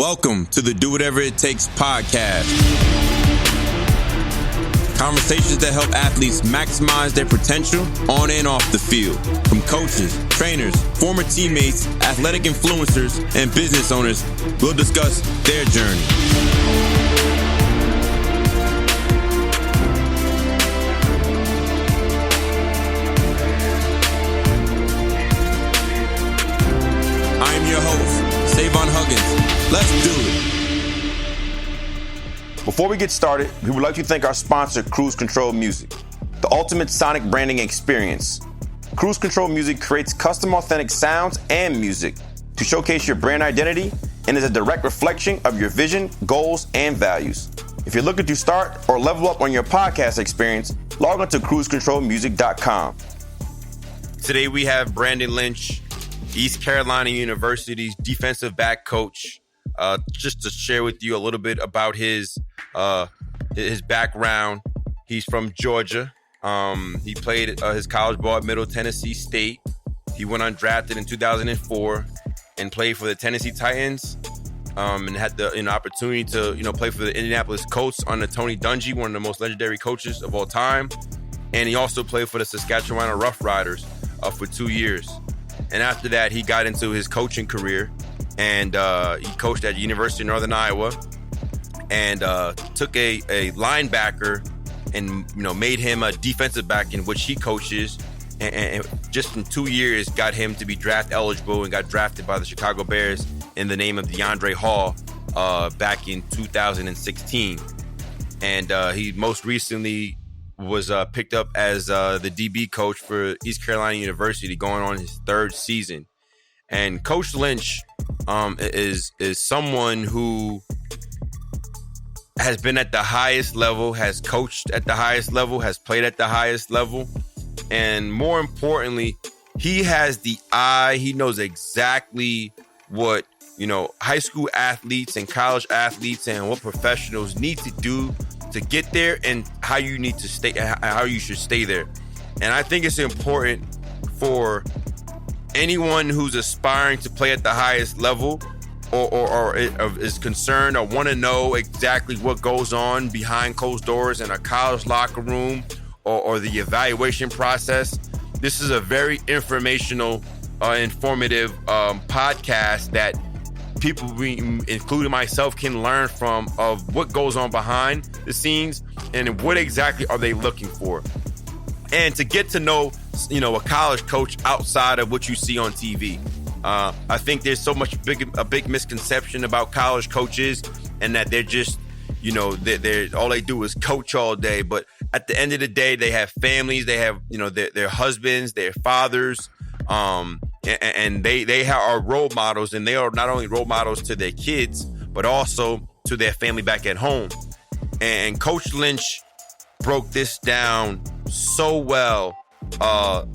Welcome to the Do Whatever It Takes podcast. Conversations that help athletes maximize their potential on and off the field. From coaches, trainers, former teammates, athletic influencers, and business owners, we'll discuss their journey. I am your host, Savon Huggins. Let's do it. Before we get started, we would like to thank our sponsor, Cruise Control Music, the ultimate sonic branding experience. Cruise Control Music creates custom authentic sounds and music to showcase your brand identity and is a direct reflection of your vision, goals, and values. If you're looking to start or level up on your podcast experience, log on to cruisecontrolmusic.com. Today we have Brandon Lynch, East Carolina University's defensive back coach. Just to share with you a little bit about his background. He's from Georgia. He played his college ball at Middle Tennessee State. He went undrafted in 2004 and played for the Tennessee Titans. And had the opportunity to play for the Indianapolis Colts under Tony Dungy, one of the most legendary coaches of all time. And he also played for the Saskatchewan Roughriders for 2 years. And after that, he got into his coaching career. And he coached at University of Northern Iowa and took a linebacker and made him a defensive back, in which he coaches. And just in 2 years got him to be draft eligible and got drafted by the Chicago Bears in the name of DeAndre Hall back in 2016. And he most recently was picked up as the DB coach for East Carolina University, going on his third season. And Coach Lynch is someone who has been at the highest level, has coached at the highest level, has played at the highest level. And more importantly, he has the eye. He knows exactly what, high school athletes and college athletes and what professionals need to do to get there and how you need to stay, how you should stay there. And I think it's important for anyone who's aspiring to play at the highest level or is concerned or want to know exactly what goes on behind closed doors in a college locker room or the evaluation process. This is a very informational, informative podcast that people, including myself, can learn from, of what goes on behind the scenes and what exactly are they looking for. And to get to know, a college coach outside of what you see on TV. I think there's so much a big misconception about college coaches, and that they're just, they're all they do is coach all day. But at the end of the day, they have families, they have, their husbands, their fathers, and they are role models, and they are not only role models to their kids, but also to their family back at home. And Coach Lynch broke this down so well,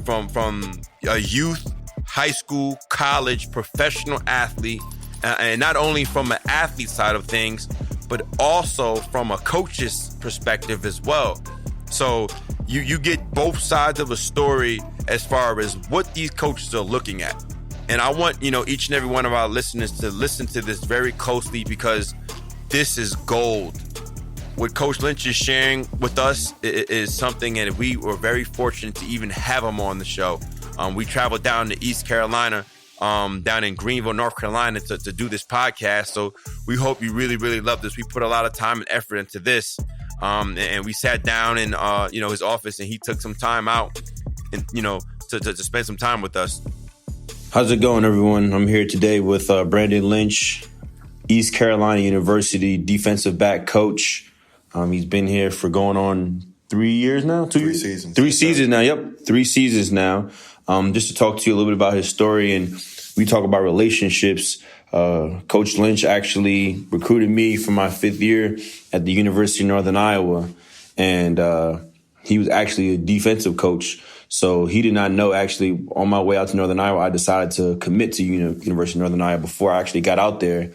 from a youth, high school, college, professional athlete, and not only from an athlete side of things, but also from a coach's perspective as well. So you get both sides of a story as far as what these coaches are looking at. And I want, each and every one of our listeners to listen to this very closely, because this is gold. What Coach Lynch is sharing with us is something, and we were very fortunate to even have him on the show. We traveled down to East Carolina, down in Greenville, North Carolina, to do this podcast. So we hope you really, really love this. We put a lot of time and effort into this. And we sat down in, his office, and he took some time out and, to spend some time with us. How's it going, everyone? I'm here today with Brandon Lynch, East Carolina University defensive back coach. He's been here for going on 3 years now. 3 seasons. 3 seasons now. Yep, 3 seasons now. Just to talk to you a little bit about his story, and we talk about relationships. Coach Lynch actually recruited me for my 5th year at the University of Northern Iowa, and he was actually a defensive coach. So he did not know, actually, on my way out to Northern Iowa, I decided to commit to University of Northern Iowa before I actually got out there.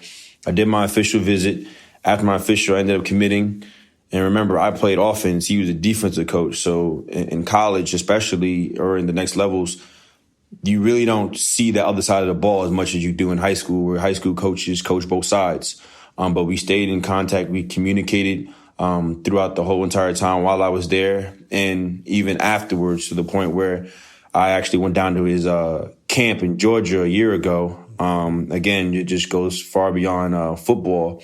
I did my official visit. After my official, I ended up committing. And remember, I played offense. He was a defensive coach. So in college, especially, or in the next levels, you really don't see the other side of the ball as much as you do in high school, where high school coaches coach both sides. But we stayed in contact. We communicated throughout the whole entire time while I was there, and even afterwards, to the point where I actually went down to his camp in Georgia a year ago. Again, it just goes far beyond football.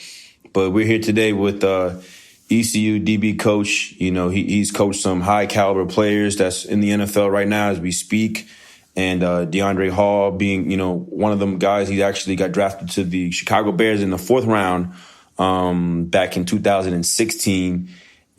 But we're here today with ECU DB coach. You know, he's coached some high caliber players that's in the NFL right now as we speak. And DeAndre Hall being, you know, one of them guys. He actually got drafted to the Chicago Bears in the 4th round back in 2016.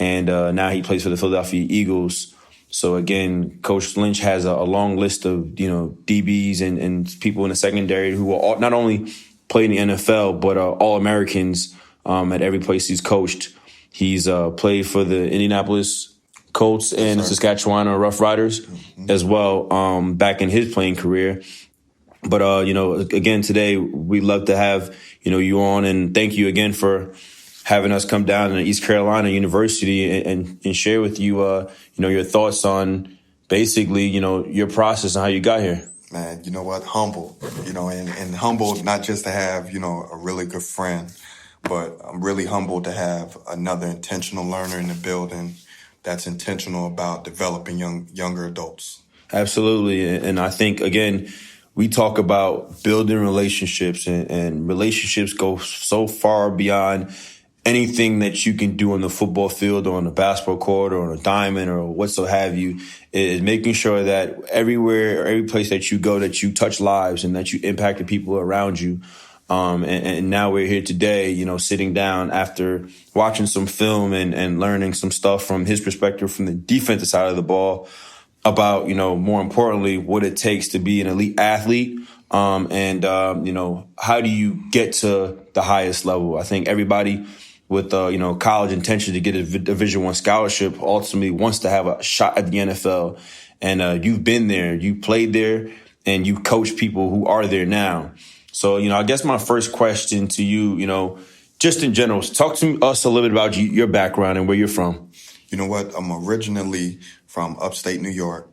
And now he plays for the Philadelphia Eagles. So again, Coach Lynch has a long list of, you know, DBs and people in the secondary who will not only play in the NFL, but All-Americans at every place he's coached. He's played for the Indianapolis Colts and Saskatchewan Rough Riders as well back in his playing career. But, you know, again, today we'd love to have, you know, you on, and thank you again for having us come down to East Carolina University and share with you, you know, your thoughts on basically, you know, your process and how you got here. Man, you know what? Humble, you know, and humbled not just to have, you know, a really good friend, but I'm really humbled to have another intentional learner in the building that's intentional about developing younger adults. Absolutely. And I think, again, we talk about building relationships, and relationships go so far beyond anything that you can do on the football field or on the basketball court or on a diamond or whatsoever have you. Is making sure that everywhere, every place that you go, that you touch lives and that you impact the people around you. And now we're here today, you know, sitting down after watching some film and learning some stuff from his perspective from the defensive side of the ball about, you know, more importantly, what it takes to be an elite athlete. You know, how do you get to the highest level? I think everybody with, you know, college intention to get a Division I scholarship ultimately wants to have a shot at the NFL. And you've been there, you played there, and you coach people who are there now. So, you know, I guess my first question to you, you know, just in general, talk to us a little bit about your background and where you're from. You know what? I'm originally from upstate New York.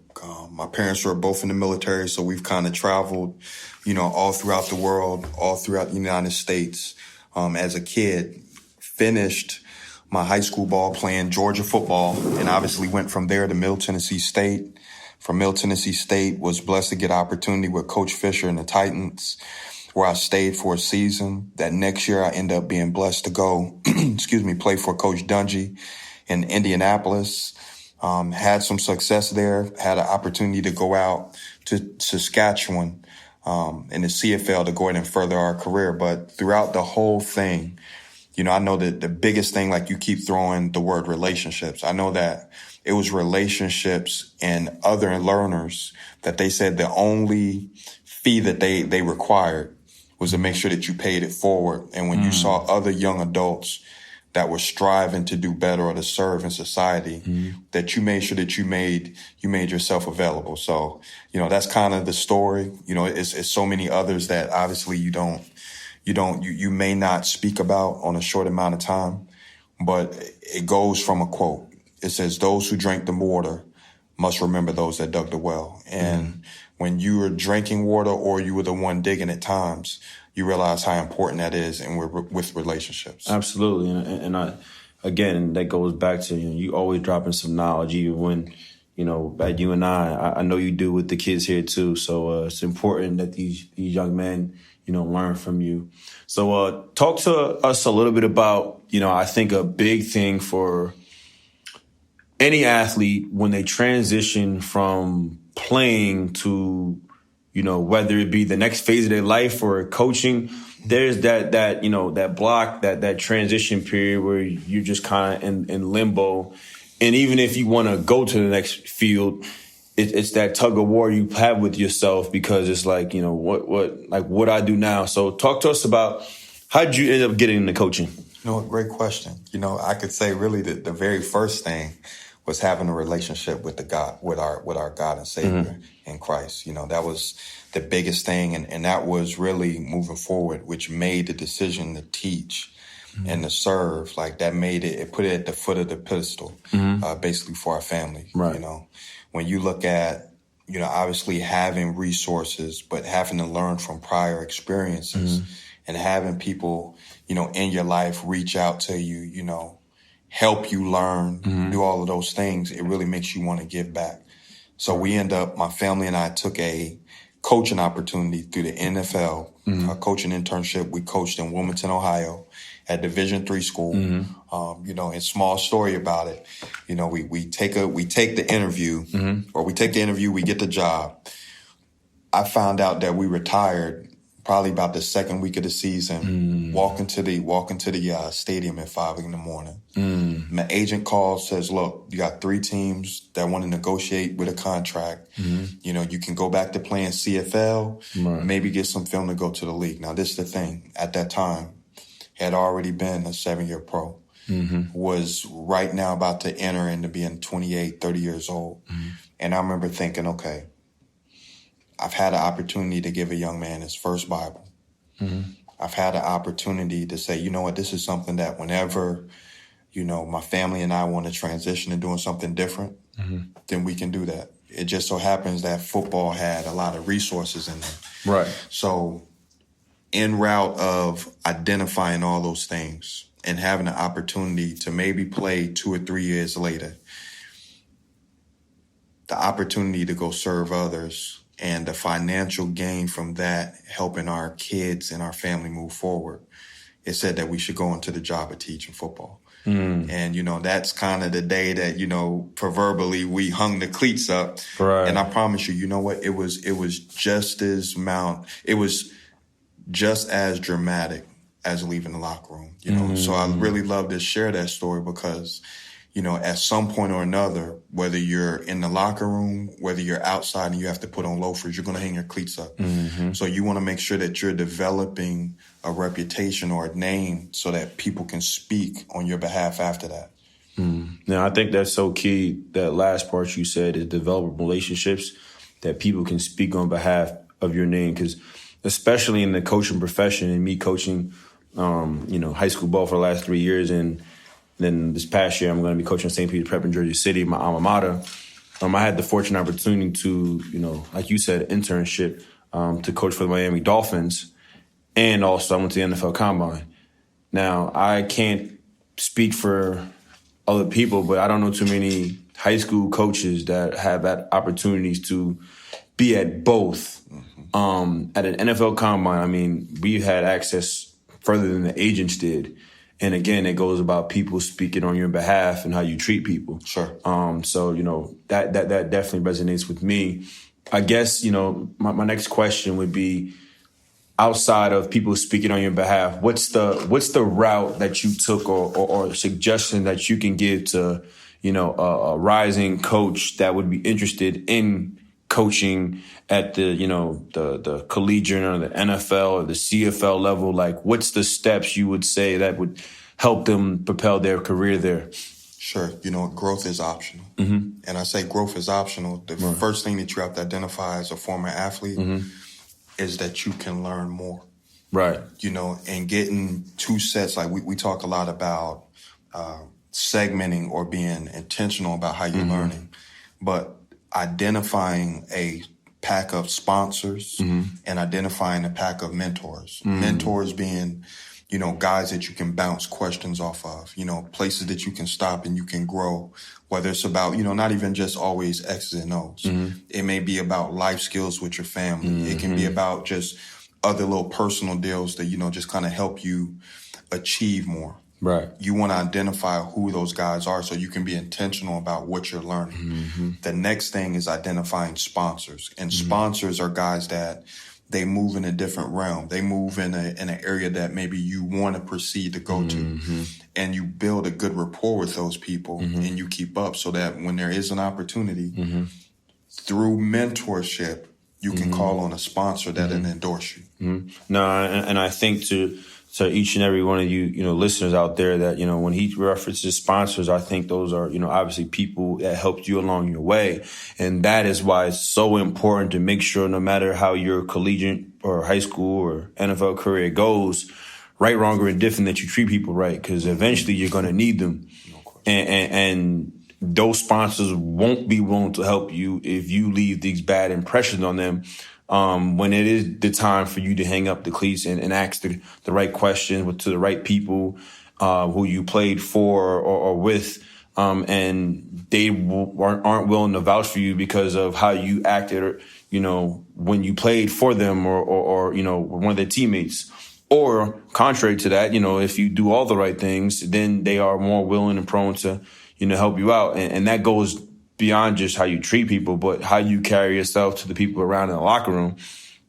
My parents were both in the military, so we've kind of traveled, you know, all throughout the world, all throughout the United States. As a kid, finished my high school ball playing Georgia football, and obviously went from there to Middle Tennessee State. From Middle Tennessee State, was blessed to get an opportunity with Coach Fisher and the Titans, where I stayed for a season. That next year, I ended up being blessed to go, play for Coach Dungy in Indianapolis. Had some success there, had an opportunity to go out to Saskatchewan in the CFL to go ahead and further our career. But throughout the whole thing, you know, I know that the biggest thing, like you keep throwing the word relationships. I know that it was relationships and other learners that they said the only fee that they required was to make sure that you paid it forward. And when you saw other young adults that were striving to do better or to serve in society, that you made sure that you made yourself available. So, you know, that's kind of the story. You know, it's so many others that obviously you may not speak about on a short amount of time, but it goes from a quote. It says, "Those who drank the water must remember those that dug the well." And when you were drinking water or you were the one digging at times, you realize how important that is, and we're with relationships. Absolutely. And I, again, that goes back to, you know, you always dropping some knowledge, even when, you know, at you and I know you do with the kids here too. So it's important that these young men, you know, learn from you. So talk to us a little bit about, you know, I think a big thing for any athlete when they transition from playing to, you know, whether it be the next phase of their life or coaching, there's that you know, that block, that transition period where you're just kind of in limbo. And even if you want to go to the next field, it's that tug of war you have with yourself, because it's like, you know, what I do now. So talk to us about how did you end up getting into coaching? You know, great question. You know, I could say really the very first thing was having a relationship with our God and Savior in Christ. You know, that was the biggest thing. And that was really moving forward, which made the decision to teach and to serve. Like that made it put it at the foot of the pedestal, basically for our family. Right. You know, when you look at obviously having resources, but having to learn from prior experiences and having people, in your life reach out to you, help you learn, do all of those things, it really makes you want to give back. So my family and I took a coaching opportunity through the NFL, a coaching internship. We coached in Wilmington, Ohio at Division III school. And small story about it, we take the interview we get the job. I found out that we retired probably about the second week of the season, walking to the stadium at 5 a.m. My agent calls, says, look, you got 3 teams that want to negotiate with a contract. You can go back to playing CFL, maybe get some film to go to the league. Now, this is the thing. At that time, had already been a 7-year pro, was right now about to enter into being 28, 30 years old. And I remember thinking, okay, I've had an opportunity to give a young man his first Bible. I've had an opportunity to say, you know what, this is something that whenever, my family and I want to transition to doing something different, then we can do that. It just so happens that football had a lot of resources in there. Right. So en route of identifying all those things and having an opportunity to maybe play 2 or 3 years later, the opportunity to go serve others and the financial gain from that, helping our kids and our family move forward, it said that we should go into the job of teaching football. And, that's kind of the day that, proverbially we hung the cleats up. Right. And I promise you, it was just as dramatic as leaving the locker room, So I really love to share that story because, at some point or another, whether you're in the locker room, whether you're outside and you have to put on loafers, you're going to hang your cleats up. So you want to make sure that you're developing a reputation or a name so that people can speak on your behalf after that. Now, I think that's so key. That last part you said is develop relationships that people can speak on behalf of your name. Because especially in the coaching profession and me coaching, high school ball for the last 3 years and then this past year, I'm going to be coaching St. Peter's Prep in Jersey City, my alma mater. I had the fortunate opportunity to, like you said, internship to coach for the Miami Dolphins. And also I went to the NFL Combine. Now, I can't speak for other people, but I don't know too many high school coaches that have that opportunities to be at both. At an NFL Combine, we had access further than the agents did. And again, it goes about people speaking on your behalf and how you treat people. Sure. So, that definitely resonates with me. I guess, my next question would be, outside of people speaking on your behalf, what's the route that you took or suggestion that you can give to, a rising coach that would be interested in coaching at the collegiate or the NFL or the CFL level? Like, what's the steps you would say that would help them propel their career there? Sure. Growth is optional. And I say growth is optional. The first thing that you have to identify as a former athlete is that you can learn more. Right. And getting 2 sets, like we talk a lot about segmenting or being intentional about how you're learning. But identifying a pack of sponsors and identifying a pack of mentors. Mentors being, guys that you can bounce questions off of, places that you can stop and you can grow, whether it's about, not even just always X's and O's. It may be about life skills with your family. It can be about just other little personal deals that, just kind of help you achieve more. Right. You want to identify who those guys are so you can be intentional about what you're learning. The next thing is identifying sponsors. And sponsors are guys that they move in a different realm. They move in an area that maybe you want to proceed to go to. And you build a good rapport with those people and you keep up so that when there is an opportunity through mentorship, you can call on a sponsor that'll endorse you. No, and I think to each and every one of you, listeners out there that, when he references sponsors, I think those are, obviously people that helped you along your way. And that is why it's so important to make sure no matter how your collegiate or high school or NFL career goes, right, wrong, or indifferent, that you treat people right. Because eventually you're going to need them. And those sponsors won't be willing to help you if you leave these bad impressions on them. When it is the time for you to hang up the cleats and ask the right questions to the right people who you played for or with, and they aren't willing to vouch for you because of how you acted, when you played for them or one of their teammates. Or contrary to that, if you do all the right things, then they are more willing and prone to, help you out. And that goes beyond just how you treat people, but how you carry yourself to the people around in the locker room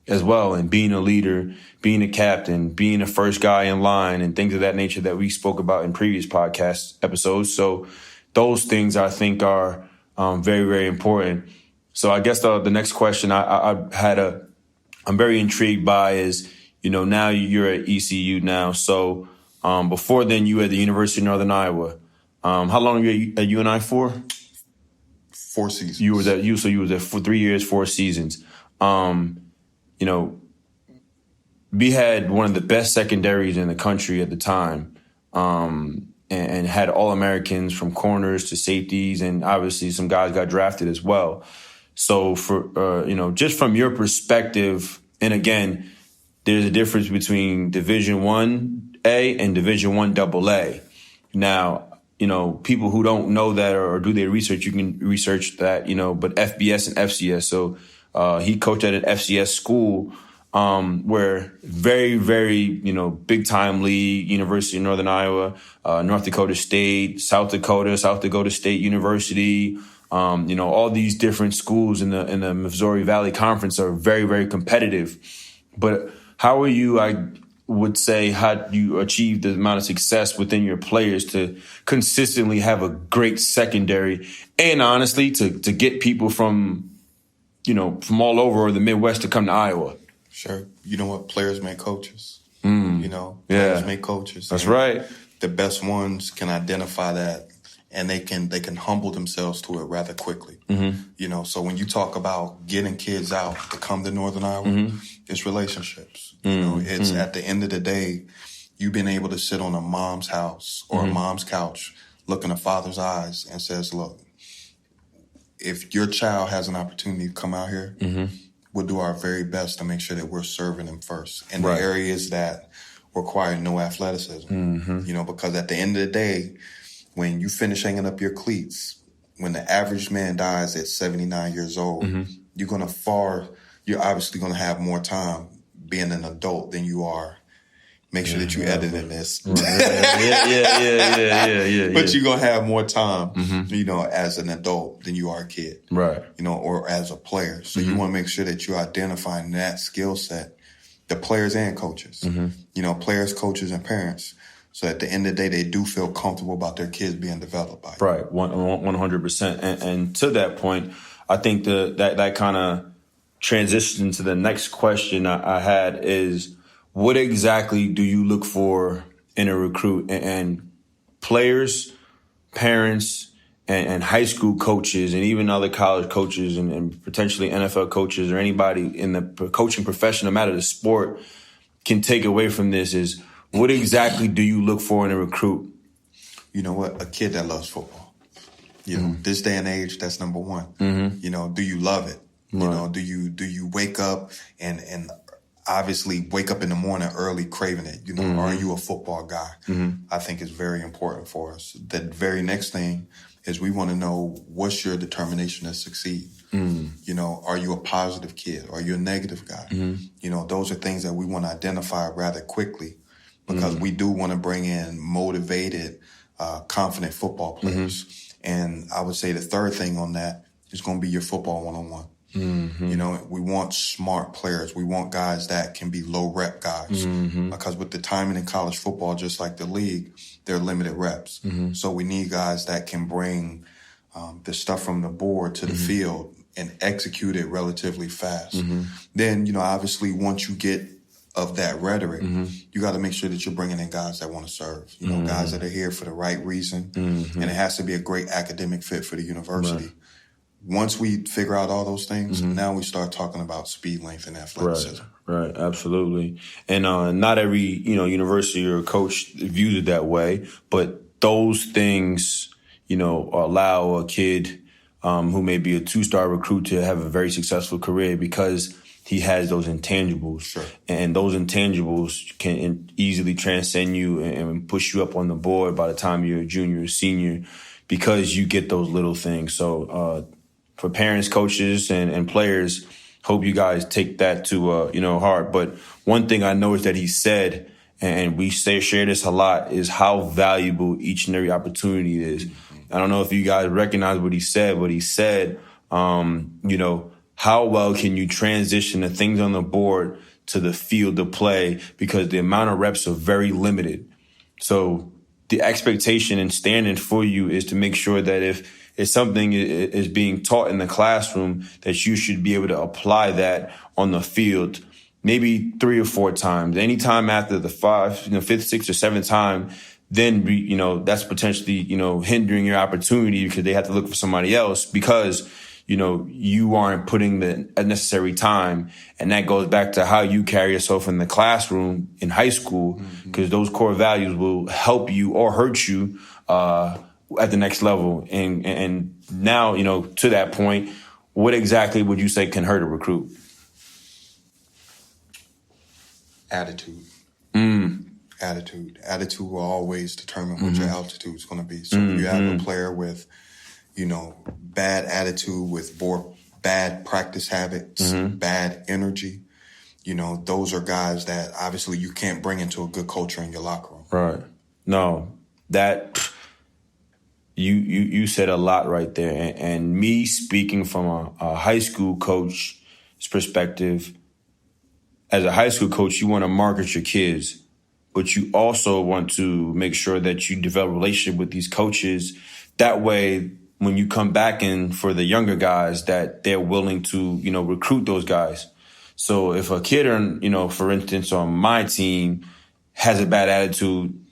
as well. And being a leader, being a captain, being the first guy in line and things of that nature that we spoke about in previous podcast episodes. So those things I think are very, very important. So I guess the next question I'm very intrigued by is, now you're at ECU now. So before then you were at the University of Northern Iowa. How long were you at UNI for? 4 seasons. You were there for 3 years, 4 seasons. We had one of the best secondaries in the country at the time, and had All-Americans from corners to safeties, and obviously some guys got drafted as well. So for just from your perspective, and again, there's a difference between Division I-A and Division I AA. Now, people who don't know that or do their research, you can research that, but FBS and FCS. So he coached at an FCS school where very, very, big time league, University of Northern Iowa, North Dakota State, South Dakota State University. All these different schools in the Missouri Valley Conference are very, very competitive. But how are you, I would say, how you achieve the amount of success within your players to consistently have a great secondary and honestly to get people from all over the Midwest to come to Iowa? Sure. You know what? Players make coaches. Players make coaches. That's right. The best ones can identify that, and they can humble themselves to it rather quickly. Mm-hmm. So when you talk about getting kids out to come to Northern Iowa, it's relationships. It's at the end of the day, you being able to sit on a mom's house or a mom's couch, look in a father's eyes and says, look, if your child has an opportunity to come out here, we'll do our very best to make sure that we're serving them first. And the areas that require no athleticism, because at the end of the day, when you finish hanging up your cleats, when the average man dies at 79 years old, you're obviously going to have more time being an adult than you are. Make sure that you edit in this. Yeah. But you're going to have more time, as an adult than you are a kid. Right. Or as a player. So you want to make sure that you're identifying that skill set, the players and coaches, players, coaches, and parents. So at the end of the day, they do feel comfortable about their kids being developed by you. Right, 100%. And to that point, I think that kind of transitions to the next question I had is, what exactly do you look for in a recruit? And players, parents, and high school coaches, and even other college coaches and potentially NFL coaches or anybody in the coaching profession, no matter the sport, can take away from this is, what exactly do you look for in a recruit? You know what? A kid that loves football. This day and age, that's number one. Do you love it? Right. Do you wake up and obviously wake up in the morning early craving it? Are you a football guy? I think it's very important for us. The very next thing is we want to know, what's your determination to succeed? Are you a positive kid? Are you a negative guy? Those are things that we want to identify rather quickly, because we do want to bring in motivated, confident football players. And I would say the third thing on that is going to be your football one-on-one. We want smart players. We want guys that can be low rep guys, because with the timing in college football, just like the league, they're limited reps. So we need guys that can bring the stuff from the board to the field and execute it relatively fast. Then, obviously, once you get of that rhetoric, you got to make sure that you're bringing in guys that want to serve, guys that are here for the right reason. And it has to be a great academic fit for the university. Right. Once we figure out all those things, now we start talking about speed, length, and athleticism. Right, absolutely. And not every, university or coach views it that way, but those things, allow a kid who may be a 2-star recruit to have a very successful career because he has those intangibles. Sure. And those intangibles can easily transcend you and push you up on the board by the time you're a junior or senior because you get those little things. So for parents, coaches, and players, hope you guys take that to heart. But one thing I know is that he said, and we share this a lot, is how valuable each and every opportunity is. I don't know if you guys recognize what he said, but he said, how well can you transition the things on the board to the field of play, because the amount of reps are very limited. So the expectation and standard for you is to make sure that if something is being taught in the classroom, that you should be able to apply that on the field maybe 3 or 4 times. Anytime after the 5th, 5th, 6th, or 7th time, then that's potentially hindering your opportunity because they have to look for somebody else because you aren't putting the necessary time. And that goes back to how you carry yourself in the classroom in high school, because those core values will help you or hurt you at the next level. And now, to that point, what exactly would you say can hurt a recruit? Attitude. Attitude will always determine what your altitude is going to be. So if you have a player with, bad attitude, with bad practice habits, bad energy, those are guys that obviously you can't bring into a good culture in your locker room. Right. No, that you said a lot right there. And me speaking from a high school coach's perspective, as a high school coach, you want to market your kids, but you also want to make sure that you develop a relationship with these coaches. That way, when you come back in for the younger guys, that they're willing to, recruit those guys. So if a kid, for instance, on my team has a bad attitude,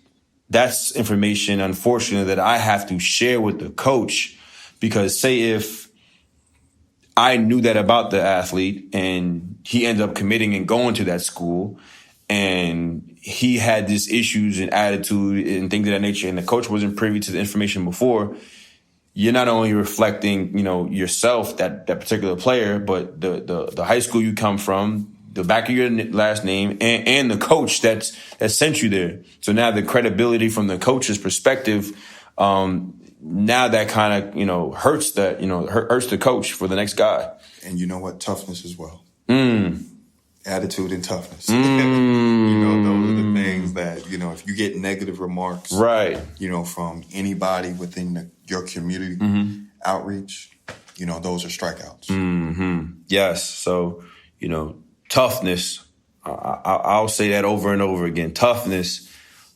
that's information, unfortunately, that I have to share with the coach, because say if I knew that about the athlete and he ended up committing and going to that school and he had these issues and attitude and things of that nature, and the coach wasn't privy to the information before, you're not only reflecting, yourself, that particular player, but the high school you come from, the back of your last name, and the coach that sent you there. So now the credibility from the coach's perspective, now that kind of, hurts the coach for the next guy. And you know what? Toughness as well. Attitude and toughness. Those are the things that, if you get negative remarks, right, from anybody within your community outreach, those are strikeouts. Yes. So, toughness, I'll say that over and over again. Toughness.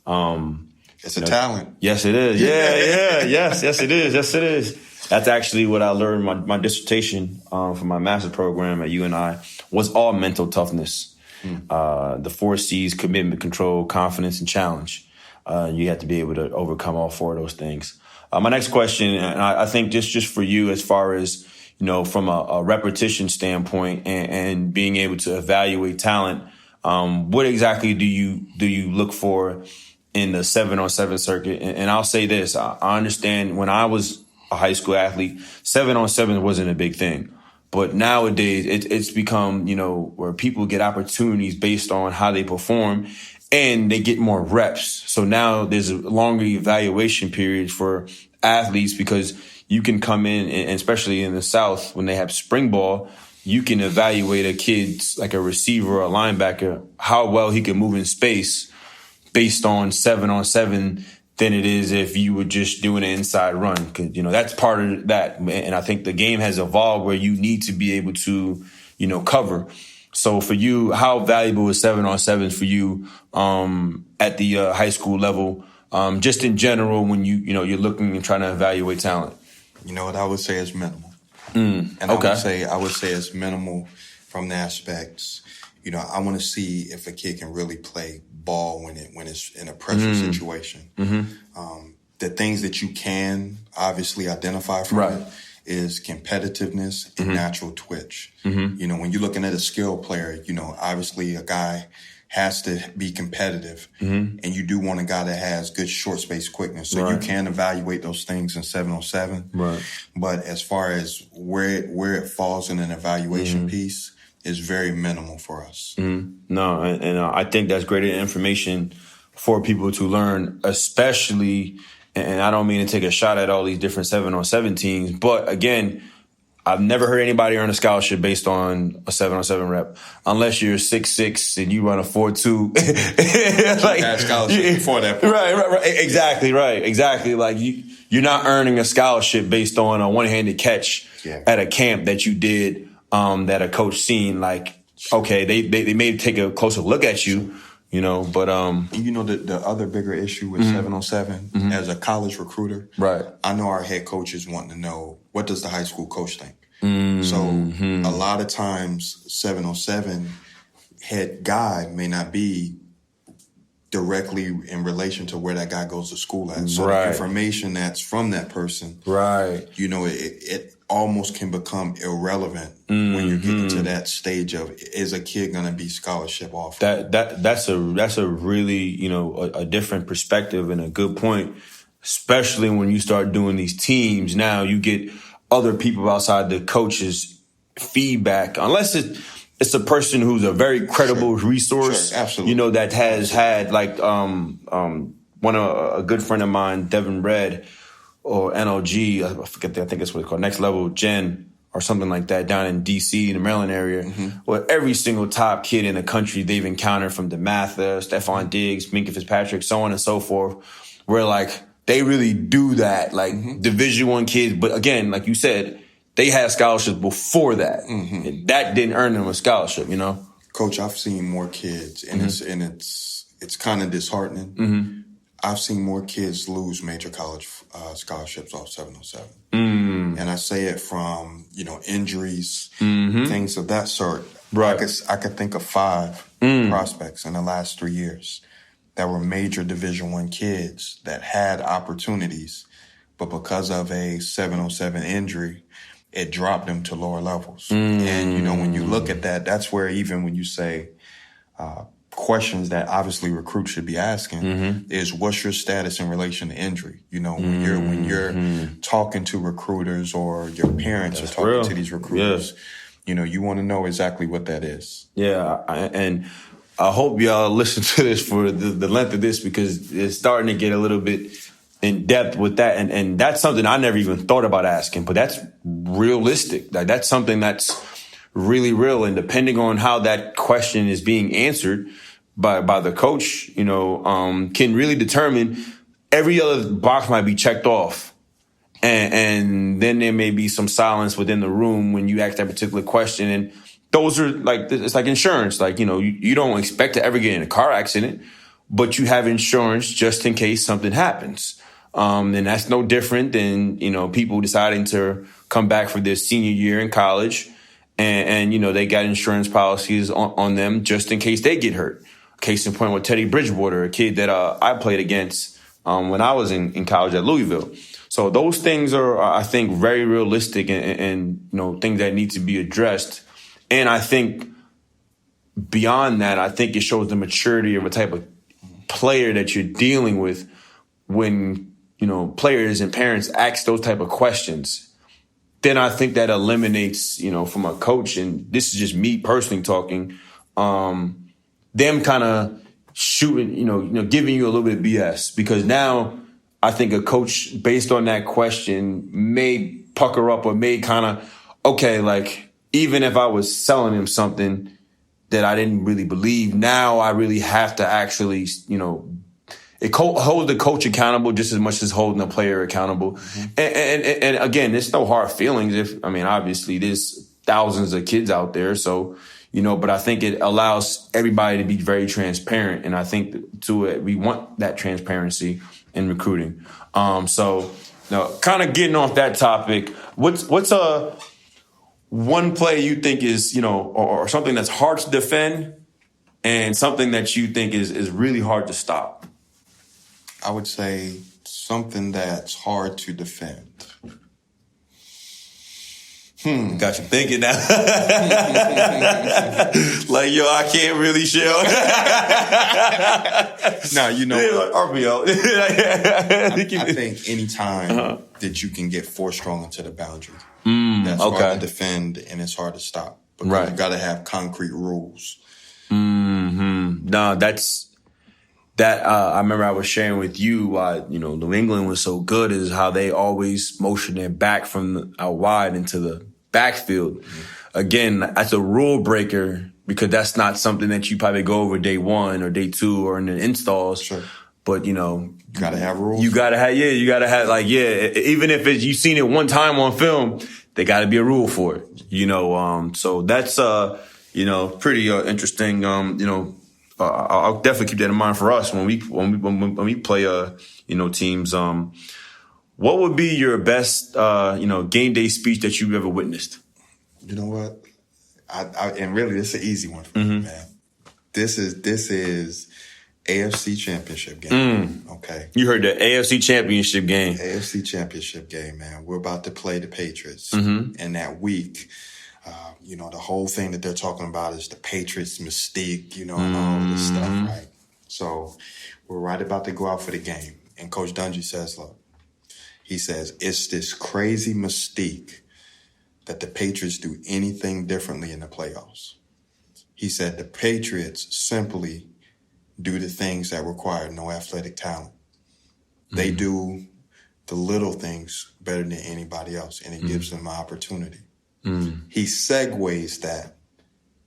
It's a talent. Yes, it is. Yeah. Yes, it is. Yes, it is. That's actually what I learned. My dissertation for my master's program at UNI was all mental toughness. The 4 C's: commitment, control, confidence, and challenge. You have to be able to overcome all 4 of those things. My next question, and I think just for you, as far as, from a repetition standpoint and being able to evaluate talent, what exactly do you look for in the 7-on-7 circuit? And I'll say this, I understand when I was a high school athlete, 7-on-7 wasn't a big thing. But nowadays, it's become, where people get opportunities based on how they perform and they get more reps. So now there's a longer evaluation period for athletes because you can come in, and especially in the South, when they have spring ball, you can evaluate a kid, like a receiver or a linebacker, how well he can move in space based on 7-on-7 than it is if you were just doing an inside run. Because, that's part of that. And I think the game has evolved where you need to be able to, cover. So for you, how valuable is 7-on-7 for you at the high school level, just in general when you're looking and trying to evaluate talent? You know what I would say is minimal. And okay. I would say it's minimal from the aspects, I want to see if a kid can really play ball when it's in a pressure situation. The things that you can obviously identify from it is competitiveness and natural twitch. When you're looking at a skill player, obviously a guy has to be competitive. And you do want a guy that has good short space quickness. So you can evaluate those things in 7-on-7. Right. But as far as where it falls in an evaluation piece is very minimal for us. No, and I think that's great information for people to learn, especially, and I don't mean to take a shot at all these different 7-on-7 teams, but again, I've never heard anybody earn a scholarship based on a 7-on-7 rep, unless you're 6'6" and you run a 4.2. Like, had a scholarship before that. Right. Exactly. Like you're not earning a scholarship based on a one-handed catch at a camp that you did, that a coach seen. Like, okay, they may take a closer look at you, but the other bigger issue with 7-on-7 as a college recruiter, right? I know our head coaches want to know, what does the high school coach think? So a lot of times 7-on-7 head guy may not be directly in relation to where that guy goes to school at. So the information that's from that person, it almost can become irrelevant when you're getting to that stage of, is a kid going to be scholarship offered? That's a really, a different perspective and a good point, especially when you start doing these teams. Now you get other people outside the coach's feedback, unless it's a person who's a very credible resource, absolutely. That has had, like, a good friend of mine, Devin Red, or NLG, I forget, I think that's what it's called, Next Level Gen, or something like that, down in DC, in the Maryland area, where every single top kid in the country they've encountered, from DeMatha, Stephon Diggs, Minka Fitzpatrick, so on and so forth, where, like, they really do that, like, Division I kids. But again, like you said, they had scholarships before that. And that didn't earn them a scholarship, Coach, I've seen more kids, and it's kind of disheartening. I've seen more kids lose major college scholarships off 7-on-7. And I say it from, injuries, things of that sort. Right. I could think of 5 prospects in the last 3 years that were major Division I kids that had opportunities, but because of a 7-on-7 injury, it dropped them to lower levels. And, when you look at that, that's where, even when you say questions that obviously recruits should be asking, is, what's your status in relation to injury? When you're talking to recruiters, or your parents are talking to these recruiters, you want to know exactly what that is. Yeah, and I hope y'all listen to this for the length of this, because it's starting to get a little bit in depth with that. And that's something I never even thought about asking, but that's realistic. Like, that's something that's really real. And depending on how that question is being answered by the coach, can really determine, every other box might be checked off. And then there may be some silence within the room when you ask that particular question. And those are like, it's like insurance. Like, you don't expect to ever get in a car accident, but you have insurance just in case something happens. And that's no different than, people deciding to come back for their senior year in college. And they got insurance policies on them just in case they get hurt. Case in point with Teddy Bridgewater, a kid that I played against when I was in college at Louisville. So those things are, I think, very realistic and things that need to be addressed. And I think beyond that, I think it shows the maturity of a type of player that you're dealing with when, players and parents ask those type of questions. Then I think that eliminates, from a coach, and this is just me personally talking, them kind of shooting, giving you a little bit of BS. Because now I think a coach, based on that question, may pucker up, or may kind of, okay, like, even if I was selling him something that I didn't really believe, now I really have to actually, it holds the coach accountable just as much as holding the player accountable. And again, there's no hard feelings. Obviously there's thousands of kids out there. So, but I think it allows everybody to be very transparent. And I think we want that transparency in recruiting. So kind of getting off that topic, what's one play you think is, or something that's hard to defend, and something that you think is really hard to stop? I would say something that's hard to defend. Got you thinking now. Like, yo, I can't really chill. No, you know, RPO. I think anytime that you can get 4 strong into the boundary, that's hard to defend and it's hard to stop. Because you got to have concrete rules. No, that's that. I remember I was sharing with you why New England was so good is how they always motion their back from out wide into the backfield. Again, that's a rule breaker because that's not something that you probably go over day 1 or day 2 or in the installs. Sure. But you gotta have rules. You gotta have even if you've seen it one time on film, there gotta be a rule for it. So that's pretty interesting. I'll definitely keep that in mind for us when we play teams. What would be your best game day speech that you've ever witnessed? You know what? And really, this is an easy one for me, man. This is AFC Championship game. Okay. You heard the AFC Championship game. AFC Championship game, man. We're about to play the Patriots. And that week, the whole thing that they're talking about is the Patriots mystique, and all this stuff, right? So we're right about to go out for the game. And Coach Dungy says, look, he says, it's this crazy mystique that the Patriots do anything differently in the playoffs. He said the Patriots simply do the things that require no athletic talent. They do the little things better than anybody else, and it gives them an opportunity. He segues that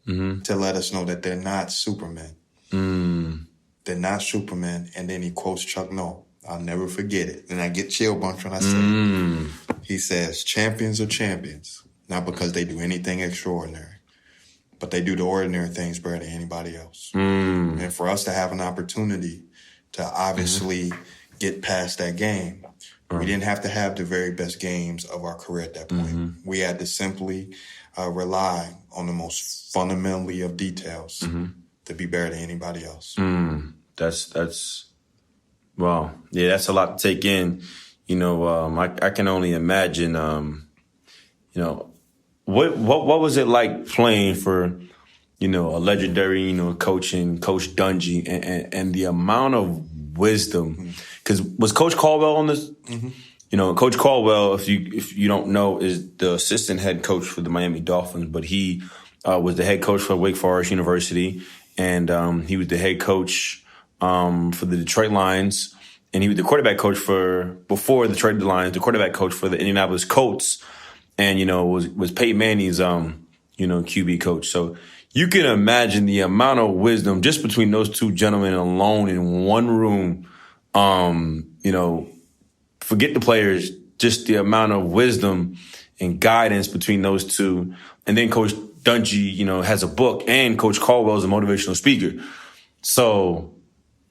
to let us know that they're not Supermen. They're not Supermen, and then he quotes Chuck Noll. I'll never forget it. And I get chill bumps when I say it. He says, champions are champions, not because they do anything extraordinary, but they do the ordinary things better than anybody else. And for us to have an opportunity to obviously get past that game, we didn't have to have the very best games of our career at that point. We had to simply rely on the most fundamentally of details to be better than anybody else. That's wow. Yeah, that's a lot to take in. I can only imagine. What was it like playing for, a legendary, Coach Dungy and the amount of wisdom. Because was Coach Caldwell on this? Coach Caldwell, if you don't know, is the assistant head coach for the Miami Dolphins, but he was the head coach for Wake Forest University, and he was the head coach for the Detroit Lions, and he was the quarterback coach before the Detroit Lions, the quarterback coach for the Indianapolis Colts, and was Peyton Manning's QB coach. So you can imagine the amount of wisdom just between those two gentlemen alone in one room. Forget the players, just the amount of wisdom and guidance between those two. And then Coach Dungy, has a book, and Coach Caldwell is a motivational speaker. So,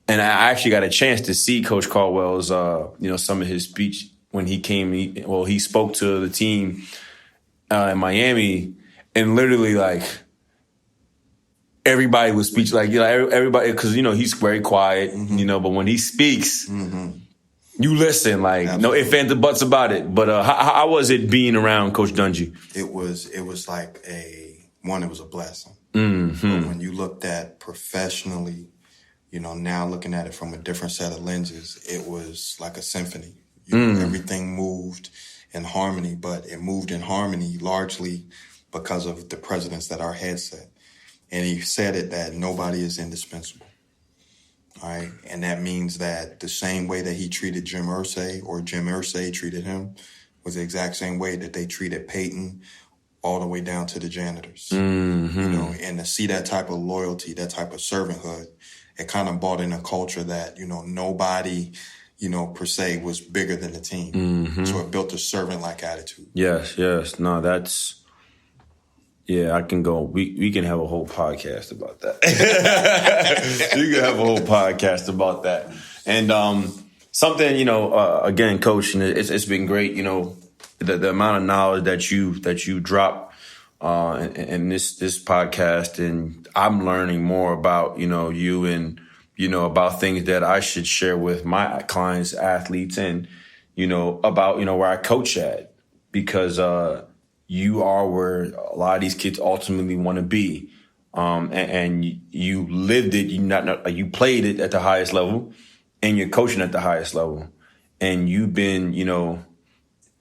and I actually got a chance to see Coach Caldwell's, some of his speech when he came. He spoke to the team in Miami, and literally everybody was speech everybody, because he's very quiet, but when he speaks, you listen, no ifs, ands, or buts about it. But how was it being around Coach Dungy? It was like it was a blessing. But when you looked at professionally, now looking at it from a different set of lenses, it was like a symphony. Everything moved in harmony, but it moved in harmony largely because of the precedents that our head set. And he said it that nobody is indispensable. All right. And that means that the same way that he treated Jim Irsay or Jim Irsay treated him was the exact same way that they treated Peyton all the way down to the janitors. And to see that type of loyalty, that type of servanthood, it kind of brought in a culture that, nobody, per se was bigger than the team. So it built a servant-like attitude. Yes. No, that's... Yeah, I can go. We can have a whole podcast about that. You can have a whole podcast about that. And something, again, Coach, and it's been great. The amount of knowledge that you drop in this podcast, and I'm learning more about you and about things that I should share with my clients, athletes, and about where I coach at, because you are where a lot of these kids ultimately want to be. And you lived it. You played it at the highest level, and you're coaching at the highest level, and you've been,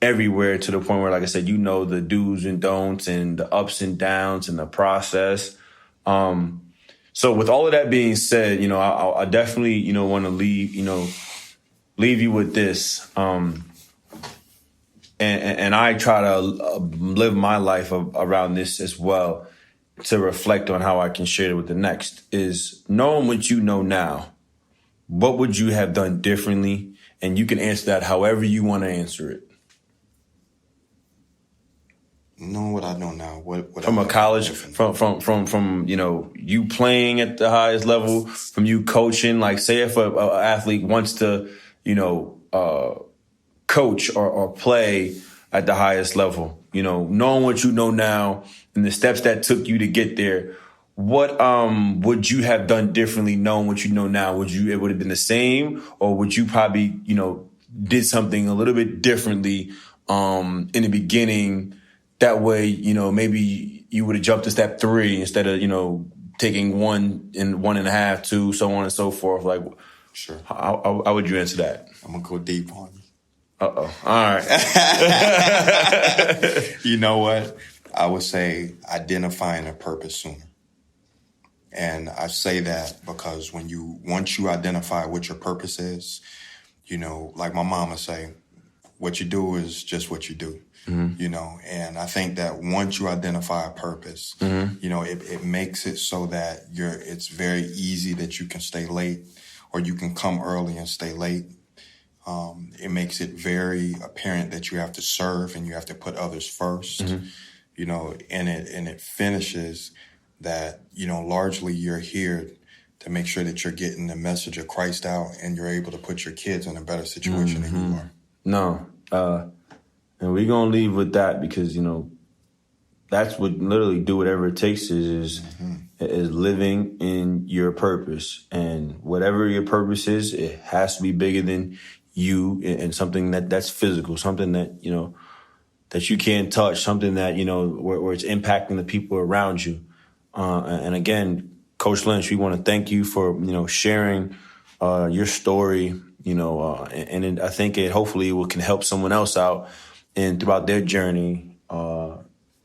everywhere to the point where, like I said, the do's and don'ts and the ups and downs and the process. So with all of that being said, I definitely, want to leave you with this. And I try to live my life around this as well, to reflect on how I can share it with the next, is knowing what you know now. What would you have done differently? And you can answer that however you want to answer it. Knowing what I know now, what from a college, from you playing at the highest level, from you coaching. Like, say if a athlete wants to, coach or play at the highest level, knowing what you know now and the steps that took you to get there, what would you have done differently knowing what you know now? It would have been the same, or would you probably, did something a little bit differently in the beginning? That way, maybe you would have jumped to step 3 instead of, taking 1 and 1.5, 2, so on and so forth. Like, sure. How would you answer that? I'm going to go deep on you. Uh-oh. All right. You know what? I would say identifying a purpose sooner. And I say that because once you identify what your purpose is, like my mama say, what you do is just what you do. Mm-hmm. And I think that once you identify a purpose, mm-hmm. It makes it so that it's very easy that you can stay late, or you can come early and stay late. It makes it very apparent that you have to serve and you have to put others first, mm-hmm. And it finishes that, largely you're here to make sure that you're getting the message of Christ out and you're able to put your kids in a better situation mm-hmm. than you are. No. And we're going to leave with that because, that's what literally do whatever it takes is living in your purpose. And whatever your purpose is, it has to be bigger than you and something that's physical, something that, that you can't touch, something that, where it's impacting the people around you. And again, Coach Lynch, we want to thank you for, sharing your story, and I think it hopefully can help someone else out and throughout their journey,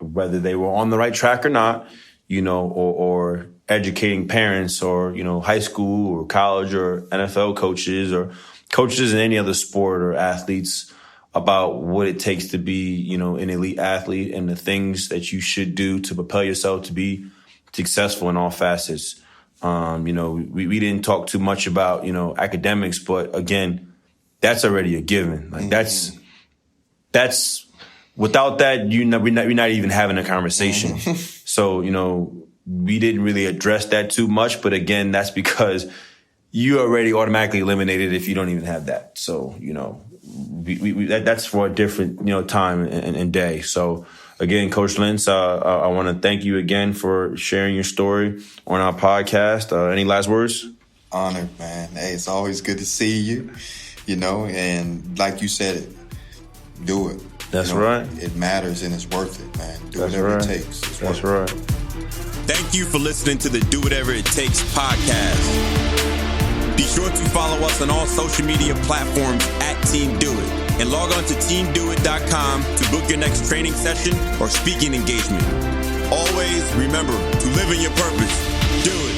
whether they were on the right track or not, or educating parents or, high school or college or NFL coaches or coaches in any other sport or athletes about what it takes to be, an elite athlete and the things that you should do to propel yourself to be successful in all facets. We didn't talk too much about, academics, but again, that's already a given. Like that's without that, we're not even having a conversation. So, we didn't really address that too much, but again, that's because you already automatically eliminated if you don't even have that. So, that's for a different, time and day. So again, Coach Lynch, I want to thank you again for sharing your story on our podcast. Any last words? Honored, man. Hey, it's always good to see you, and like you said, do it. That's right. It matters and it's worth it, man. Do whatever it takes. That's right. Thank you for listening to the Do Whatever It Takes podcast. Be sure to follow us on all social media platforms at Team Do It. And log on to teamdowit.com to book your next training session or speaking engagement. Always remember to live in your purpose. Do it.